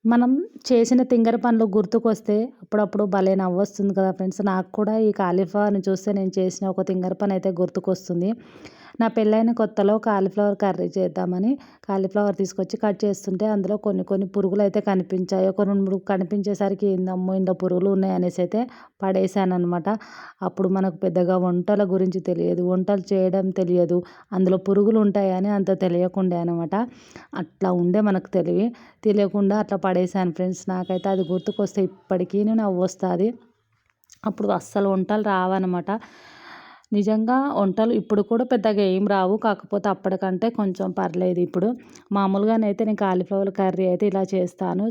మనం చేసిన తింగర పనులు గుర్తుకొస్తే అప్పుడప్పుడు భలే నవ్వొస్తుంది కదా ఫ్రెండ్స్. నాకు కూడా ఈ కాలీఫ్లవర్‌ని చూస్తే నేను చేసిన ఒక తింగర పనైతే గుర్తుకొస్తుంది. నా పెళ్ళైన కొత్తలో కాలీఫ్లవర్ కర్రీ చేద్దామని కాలీఫ్లవర్ తీసుకొచ్చి కట్ చేస్తుంటే అందులో కొన్ని కొన్ని పురుగులైతే కనిపించాయి. ఒక 2, 3 కనిపించేసరికి ఏందమ్మో! ఇందులో పురుగులు ఉన్నాయనేసి అయితే పడేసాననమాట. అప్పుడు మనకు పెద్దగా వంటల గురించి తెలియదు. వంటలు చేయడం తెలియదు. అందులో పురుగులు ఉంటాయని అంత తెలియకుండే అనమాట. అట్లా ఉండే మనకు తెలియకుండా అట్లా పడేసాను ఫ్రెండ్స్. నాకైతే అది గుర్తుకొస్తే ఇప్పటికీ నవ్వొస్తది. అప్పుడు అస్సలు వంటలు రావనమాట. నిజంగా వంటలు ఇప్పుడు కూడా పెద్దగా ఏం రావు. కాకపోతే అప్పటికంటే కొంచెం పర్లేదు ఇప్పుడు. మామూలుగానైతే నేను కాలీఫ్లవర్ కర్రీ అయితే ఇలా చేస్తాను.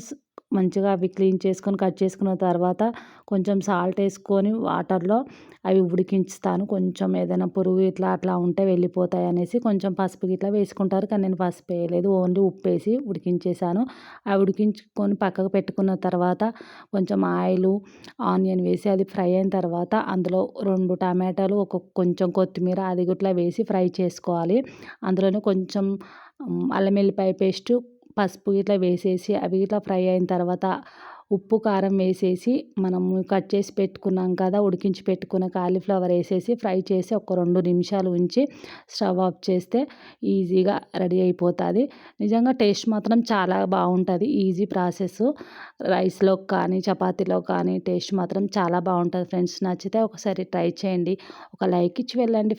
మంచిగా అవి క్లీన్ చేసుకొని కట్ చేసుకున్న తర్వాత కొంచెం సాల్ట్ వేసుకొని వాటర్‌లో అవి ఉడికించుతాను. కొంచెం ఏదైనా పురుగు ఇట్లా అట్లా ఉంటే వెళ్ళిపోతాయి అనేసి కొంచెం పసుపు గిట్లా వేసుకుంటారు. కానీ నేను పసుపు వేయలేదు. ఓన్లీ ఉప్పేసి ఉడికించేసాను. అవి ఉడికించుకొని పక్కకు పెట్టుకున్న తర్వాత కొంచెం ఆయిలు, ఆనియన్ వేసి అది ఫ్రై అయిన తర్వాత అందులో 2 టమాటాలు, కొంచెం కొత్తిమీర అది గిట్లా వేసి ఫ్రై చేసుకోవాలి. అందులోనే కొంచెం అల్లం వెల్లిపాయ పేస్టు, పసుపు గిట్లా వేసేసి అవి గిట్లా ఫ్రై అయిన తర్వాత ఉప్పు, కారం వేసేసి మనము కట్ చేసి పెట్టుకున్నాం కదా! ఉడికించి పెట్టుకున్న కాలీఫ్లవర్ వేసేసి ఫ్రై చేసి ఒక 2 నిమిషాలు ఉంచి స్టవ్ ఆఫ్ చేస్తే ఈజీగా రెడీ అయిపోతది. నిజంగా టేస్ట్ మాత్రం చాలా బావుంటది. Easy process. రైస్‌లోకి కానీ, చపాతీలోకి కానీ టేస్ట్ మాత్రం చాలా బావుంటది ఫ్రెండ్స్. నచ్చితే ఒకసారి ట్రై చేయండి. ఒక లైక్ ఇచ్చి వెళ్ళండి